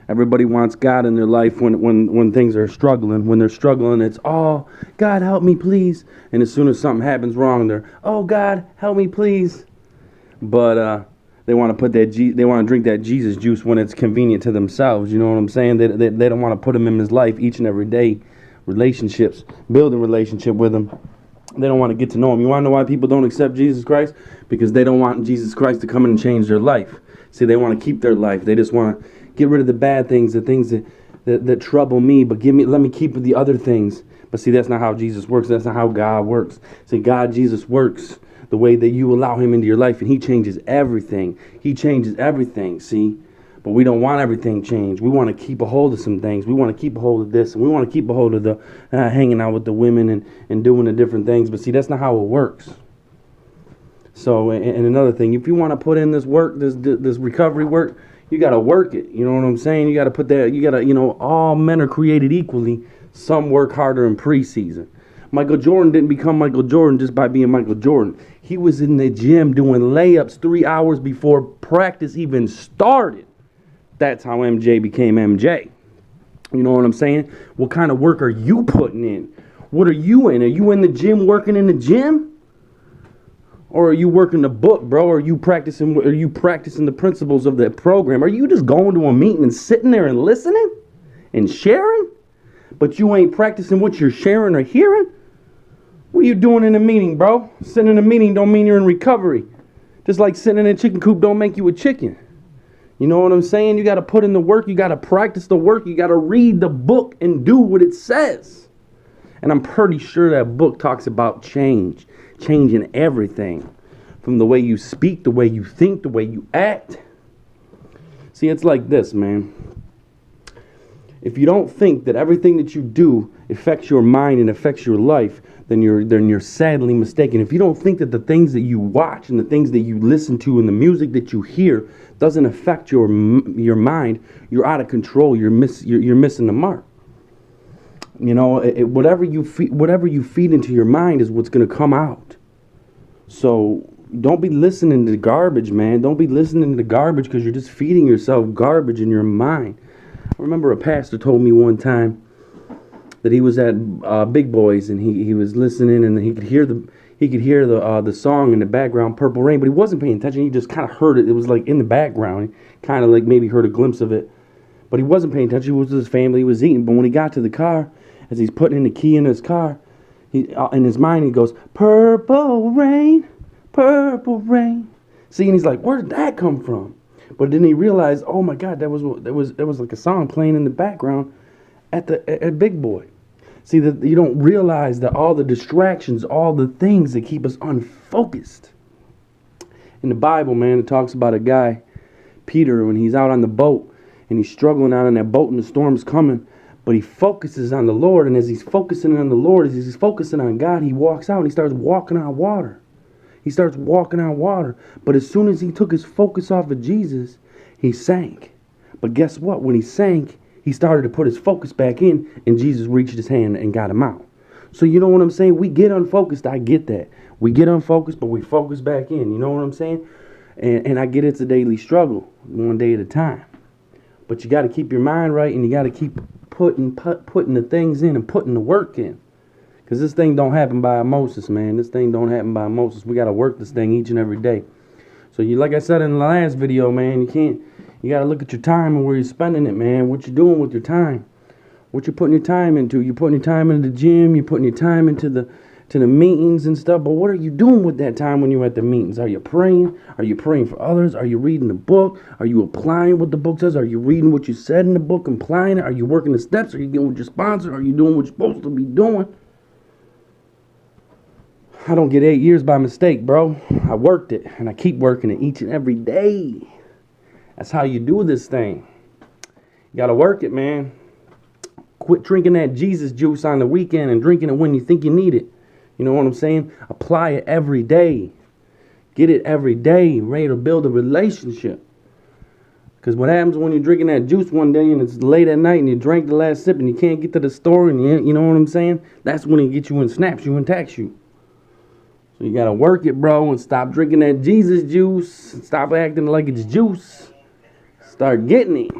Everybody wants God in their life when things are struggling. When they're struggling, it's, oh, God, help me, please. And as soon as something happens wrong, they're, oh, God, help me, please. But they want to they want to drink that Jesus juice when it's convenient to themselves. You know what I'm saying? They don't want to put him in his life each and every day. Relationships, building relationship with him. They don't want to get to know him. You want to know why people don't accept Jesus Christ? Because they don't want Jesus Christ to come in and change their life. See, they want to keep their life. They just want to get rid of the bad things, the things that trouble me, but let me keep the other things. But see, that's not how Jesus works. That's not how God works. See, Jesus works the way that you allow him into your life, and he changes everything. He changes everything, see? But we don't want everything changed. We want to keep a hold of some things. We want to keep a hold of this, and we want to keep a hold of the hanging out with the women and doing the different things. But see, that's not how it works. So, and another thing, if you want to put in this work, this recovery work, you got to work it. You know what I'm saying? You got to put that, all men are created equally. Some work harder in preseason. Michael Jordan didn't become Michael Jordan just by being Michael Jordan. He was in the gym doing layups 3 hours before practice even started. That's how MJ became MJ. You know what I'm saying? What kind of work are you putting in? What are you in? Are you in the gym working in the gym? Or are you working the book, bro? Are you practicing the principles of the program? Are you just going to a meeting and sitting there and listening and sharing? But you ain't practicing what you're sharing or hearing? What are you doing in a meeting, bro? Sitting in a meeting don't mean you're in recovery. Just like sitting in a chicken coop don't make you a chicken. You know what I'm saying? You got to put in the work. You got to practice the work. You got to read the book and do what it says. And I'm pretty sure that book talks about changing everything. From the way you speak, the way you think, the way you act. See, it's like this, man. If you don't think that everything that you do affects your mind and affects your life, then you're sadly mistaken. If you don't think that the things that you watch and the things that you listen to and the music that you hear doesn't affect your mind, you're out of control. You're missing the mark. You know, whatever you feed into your mind is what's going to come out. So don't be listening to garbage, man. Don't be listening to garbage because you're just feeding yourself garbage in your mind. I remember a pastor told me one time that he was at Big Boys and he was listening and he could hear the song in the background, Purple Rain, but he wasn't paying attention. He just kind of heard it. It was like in the background. He kind of like maybe heard a glimpse of it, but he wasn't paying attention. He was with his family. He was eating. But when he got to the car, as he's putting in the key in his car, in his mind he goes, "Purple rain, purple rain." See, and he's like, "Where did that come from?" But then he realized, oh my God, that was like a song playing in the background at Big Boy. See, that you don't realize that all the distractions, all the things that keep us unfocused. In the Bible, man, it talks about a guy, Peter, when he's out on the boat and he's struggling out on that boat and the storm's coming, but he focuses on the Lord. And as he's focusing on the Lord, as he's focusing on God, he walks out and he starts walking on water. He starts walking on water. But as soon as he took his focus off of Jesus, he sank. But guess what? When he sank, he started to put his focus back in, and Jesus reached his hand and got him out. So you know what I'm saying? We get unfocused. I get that. We get unfocused, but we focus back in. You know what I'm saying? And I get it's a daily struggle, one day at a time. But you got to keep your mind right, and you got to keep putting the things in and putting the work in. Because this thing don't happen by osmosis, man. This thing don't happen by osmosis. We got to work this thing each and every day. So like I said in the last video, man, you got to look at your time and where you're spending it, man. What you're doing with your time. What you're putting your time into. You're putting your time into the gym. You're putting your time into the meetings and stuff. But what are you doing with that time when you're at the meetings? Are you praying? Are you praying for others? Are you reading the book? Are you applying what the book says? Are you reading what you said in the book and applying it? Are you working the steps? Are you getting with your sponsor? Are you doing what you're supposed to be doing? I don't get 8 years by mistake, bro. I worked it, and I keep working it each and every day. That's how you do this thing. You got to work it, man. Quit drinking that Jesus juice on the weekend and drinking it when you think you need it. You know what I'm saying? Apply it every day. Get it every day. Ready to build a relationship. Because what happens when you're drinking that juice one day and it's late at night and you drank the last sip and you can't get to the store and you know what I'm saying? That's when it gets you and snaps you and attacks you. So you got to work it, bro, and stop drinking that Jesus juice. Stop acting like it's juice. Start getting it.